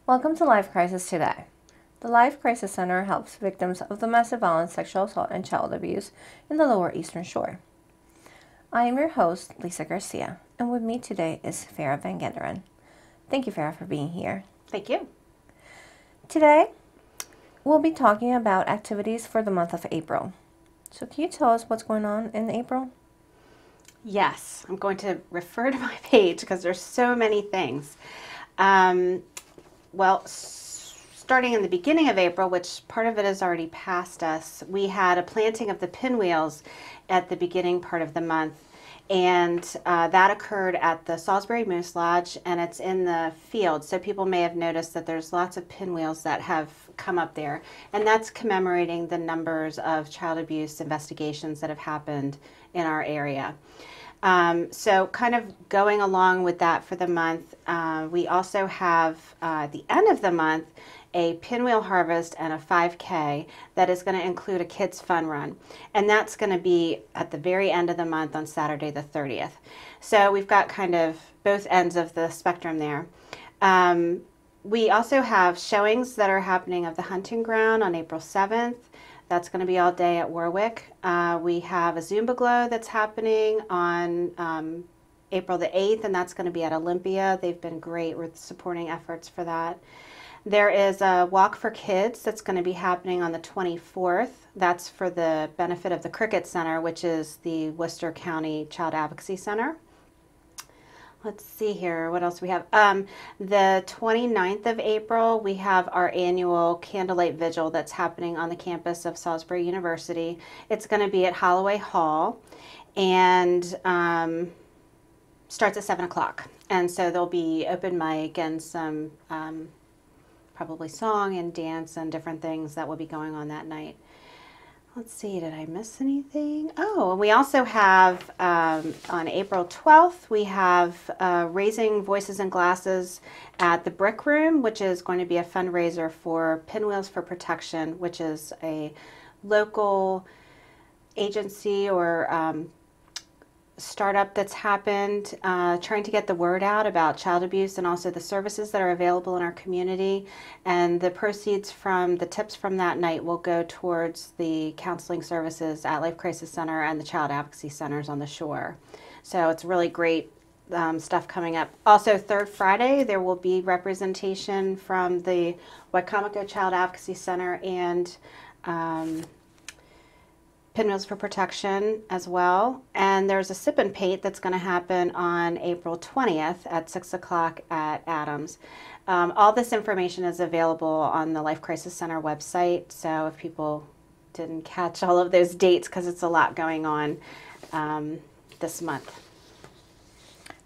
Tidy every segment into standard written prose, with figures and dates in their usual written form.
Welcome to Life Crisis Today. The Life Crisis Center helps victims of domestic violence, sexual assault, and child abuse in the Lower Eastern Shore. I am your host, Lisa Garcia, and with me today is Farah Van Genderen. Thank you, Farah, for being here. Thank you. Today, we'll be talking about activities for the month of April. So can you tell us what's going on in April? Yes, I'm going to refer to my page because there's so many things. Starting in the beginning of April, which part of it is already past us, we had a planting of the Pinwheels at the beginning part of the month. And that occurred at the Salisbury Moose Lodge, and it's in the field. So people may have noticed that there's lots of pinwheels that have come up there. And that's commemorating the numbers of child abuse investigations that have happened in our area. So kind of going along with that for the month, we also have at the end of the month a pinwheel harvest and a 5K that is going to include a kids fun run. And that's going to be at the very end of the month on Saturday the 30th. So we've got kind of both ends of the spectrum there. We also have showings that are happening of the hunting ground on April 7th. That's going to be all day at Warwick. We have a Zumba Glow that's happening on April the 8th, and that's going to be at Olympia. They've been great with supporting efforts for that. There is a Walk for Kids that's going to be happening on the 24th. That's for the benefit of the Cricket Center, which is the Worcester County Child Advocacy Center. Let's see here, what else we have. The 29th of April, we have our annual Candlelight Vigil that's happening on the campus of Salisbury University. It's going to be at Holloway Hall and starts at 7 o'clock. And so there'll be open mic and some probably song and dance and different things that will be going on that night. Let's see, did I miss anything? Oh, and we also have on April 12th, we have Raising Voices and Glasses at the Brick Room, which is going to be a fundraiser for Pinwheels for Protection, which is a local agency or startup that's happened trying to get the word out about child abuse and also the services that are available in our community. And the proceeds from the tips from that night will go towards the counseling services at Life Crisis Center and the Child Advocacy Centers on the shore. So it's really great stuff coming up. Also, third Friday, there will be representation from the Wicomico Child Advocacy Center and Pinwheels for Protection as well. And there's a sip and paint that's going to happen on April 20th at 6 o'clock at Adams. All this information is available on the Life Crisis Center website. So if people didn't catch all of those dates, because it's a lot going on this month.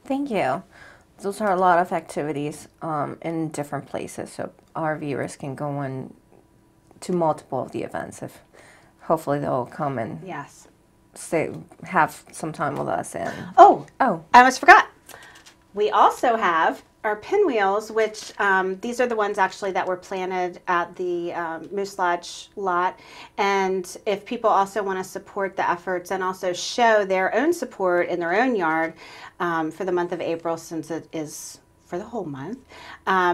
Thank you. Those are a lot of activities in different places, so our viewers can go on to multiple of the events. If hopefully they'll come and yes, have some time with us. And oh, I almost forgot. We also have our pinwheels, which these are the ones actually that were planted at the Moose Lodge lot. And if people also want to support the efforts and also show their own support in their own yard for the month of April, since it is for the whole month,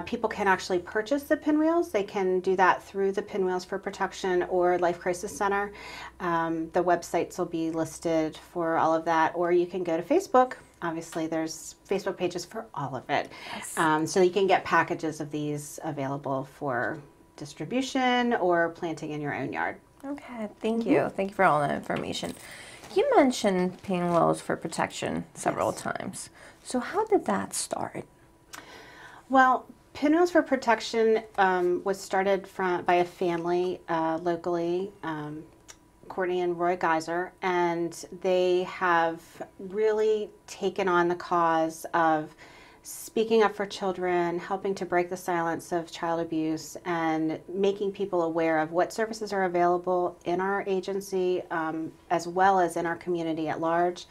people can actually purchase the pinwheels. They can do that through the Pinwheels for Protection or Life Crisis Center. The websites will be listed for all of that, or you can go to Facebook. Obviously, there's Facebook pages for all of it. Yes. So you can get packages of these available for distribution or planting in your own yard. Okay, thank you. Thank you for all that information. You mentioned Pinwheels for Protection several times. So how did that start? Well, Pinwheels for Protection was started by a family locally, Courtney and Roy Geyser, and they have really taken on the cause of speaking up for children, helping to break the silence of child abuse, and making people aware of what services are available in our agency as well as in our community at large.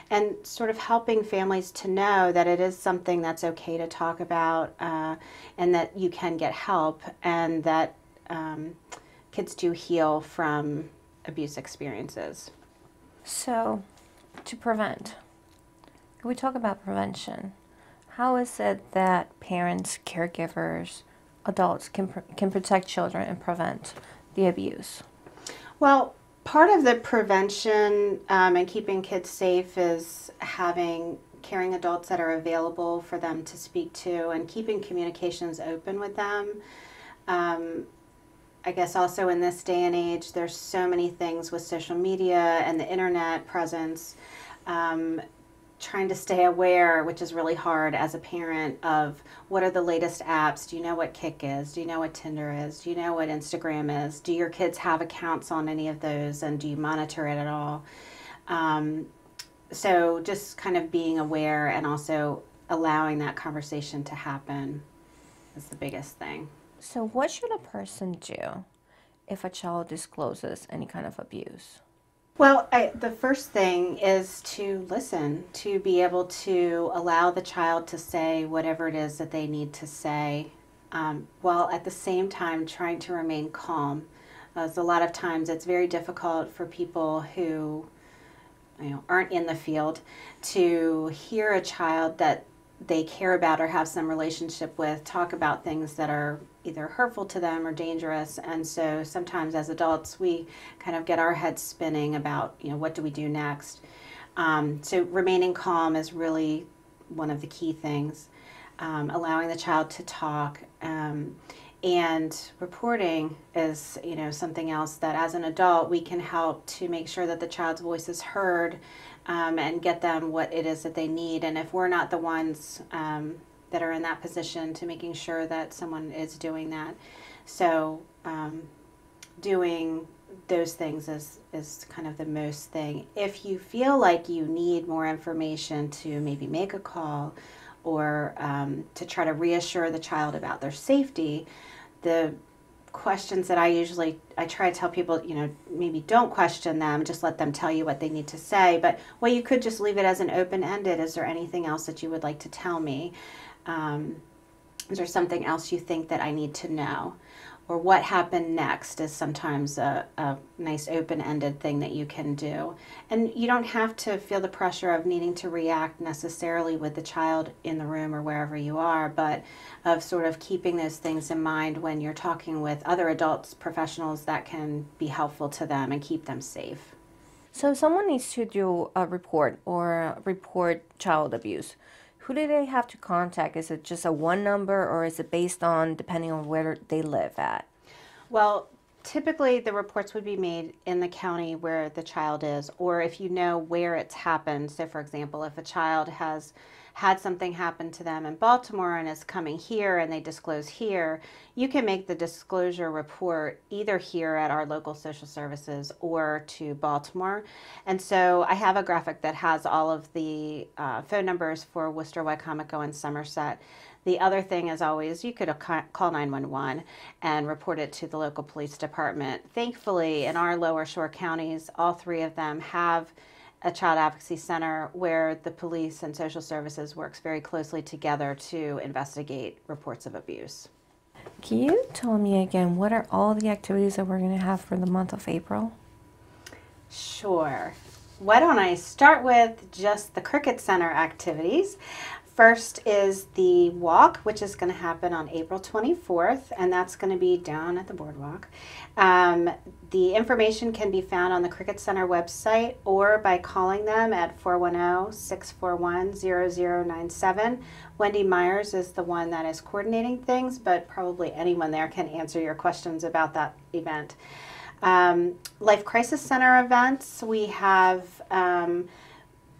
And sort of helping families to know that it is something that's okay to talk about and that you can get help and that kids do heal from abuse experiences. So, to prevent, when we talk about prevention, how is it that parents, caregivers, adults can protect children and prevent the abuse? Well, part of the prevention and keeping kids safe is having caring adults that are available for them to speak to and keeping communications open with them. I guess also in this day and age, there's so many things with social media and the internet presence. Trying to stay aware, which is really hard as a parent, of what are the latest apps. Do you know what Kik is? Do you know what Tinder is? Do you know what Instagram is? Do your kids have accounts on any of those, and do you monitor it at all? So just kind of being aware and also allowing that conversation to happen is the biggest thing. So what should a person do if a child discloses any kind of abuse? Well, the first thing is to listen, to be able to allow the child to say whatever it is that they need to say, while at the same time trying to remain calm. As a lot of times it's very difficult for people who aren't in the field to hear a child that they care about or have some relationship with talk about things that are either hurtful to them or dangerous. And so sometimes as adults we kind of get our heads spinning about what do we do next. So remaining calm is really one of the key things. Allowing the child to talk, and reporting is something else that as an adult we can help to make sure that the child's voice is heard, and get them what it is that they need. And if we're not the ones that are in that position, to making sure that someone is doing that. So doing those things is kind of the most thing. If you feel like you need more information, to maybe make a call or to try to reassure the child about their safety, the questions that I try to tell people, maybe don't question them, just let them tell you what they need to say. But you could just leave it as an open-ended. Is there anything else that you would like to tell me? Is there something else you think that I need to know? Or what happened next is sometimes a nice open-ended thing that you can do. And you don't have to feel the pressure of needing to react necessarily with the child in the room or wherever you are, but of sort of keeping those things in mind when you're talking with other adults, professionals that can be helpful to them and keep them safe. So if someone needs to do a report or report child abuse, who do they have to contact? Is it just a one number, or is it based on depending on where they live at? Well, typically the reports would be made in the county where the child is, or if you know where it's happened. So for example, if a child has had something happen to them in Baltimore and is coming here and they disclose here, you can make the disclosure report either here at our local social services or to Baltimore. And so I have a graphic that has all of the phone numbers for Worcester, Wycomico, and Somerset. The other thing is always you could call 911 and report it to the local police department. Thankfully, in our lower shore counties, all three of them have a child advocacy center where the police and social services works very closely together to investigate reports of abuse. Can you tell me again, what are all the activities that we're going to have for the month of April? Sure. Why don't I start with just the Cricket Center activities. First is the walk, which is going to happen on April 24th, and that's going to be down at the boardwalk. The information can be found on the Cricket Center website or by calling them at 410-641-0097. Wendy Myers is the one that is coordinating things, but probably anyone there can answer your questions about that event. Life Crisis Center events, we have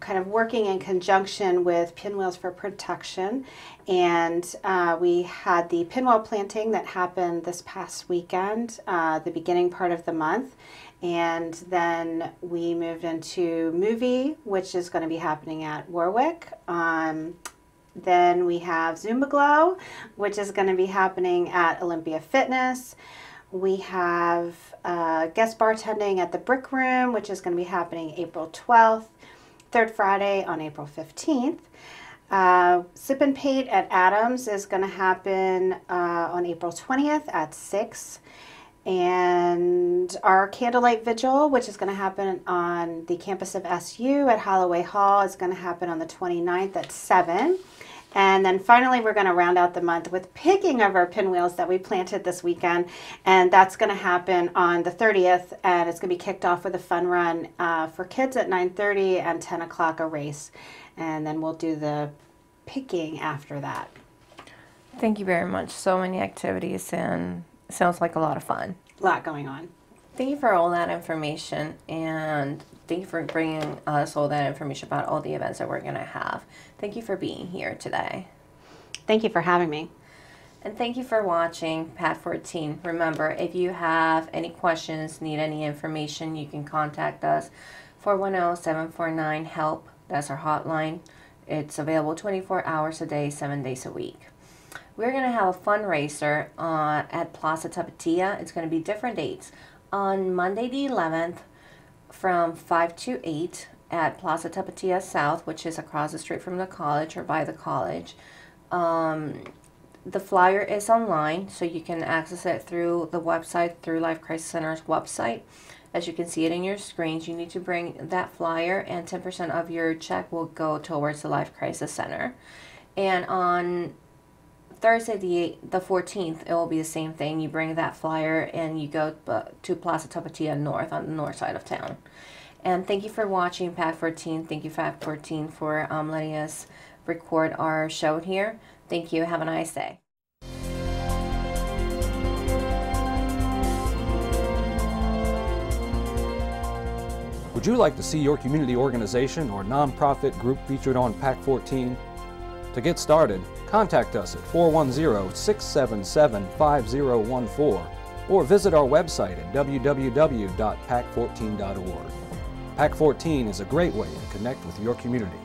kind of working in conjunction with Pinwheels for Protection, and we had the pinwheel planting that happened this past weekend, the beginning part of the month, and then we moved into movie, which is going to be happening at Warwick. Then we have Zumba Glow, which is going to be happening at Olympia Fitness. We have guest bartending at the Brick Room, which is going to be happening April 12th. Third Friday on April 15th. Sip and Paint at Adams is going to happen on April 20th at 6. And our Candlelight Vigil, which is going to happen on the campus of SU at Holloway Hall, is going to happen on the 29th at 7. And then finally, we're going to round out the month with picking of our pinwheels that we planted this weekend. And that's going to happen on the 30th. And it's going to be kicked off with a fun run for kids at 9:30 and 10 o'clock a race. And then we'll do the picking after that. Thank you very much. So many activities, and it sounds like a lot of fun. A lot going on. Thank you for all that information, and thank you for bringing us all that information about all the events that we're going to have. Thank you for being here today. Thank you for having me. And thank you for watching PAC 14. Remember, if you have any questions, need any information, you can contact us 410-749-HELP. That's our hotline. It's available 24 hours a day, 7 days a week. We're going to have a fundraiser at Plaza Tapatia. It's going to be different dates. On Monday the 11th from 5 to 8 at Plaza Tapatia South, which is across the street from the college or by the college. The flyer is online, so you can access it through the website, through Life Crisis Center's website. As you can see it in your screens, you need to bring that flyer, and 10% of your check will go towards the Life Crisis Center. And on Thursday the 14th, it will be the same thing. You bring that flyer and you go to Plaza Tapatia North on the north side of town. And thank you for watching PAC 14. Thank you, PAC 14, for letting us record our show here. Thank you. Have a nice day. Would you like to see your community organization or nonprofit group featured on PAC 14? To get started, contact us at 410-677-5014 or visit our website at www.pac14.org. PAC 14 is a great way to connect with your community.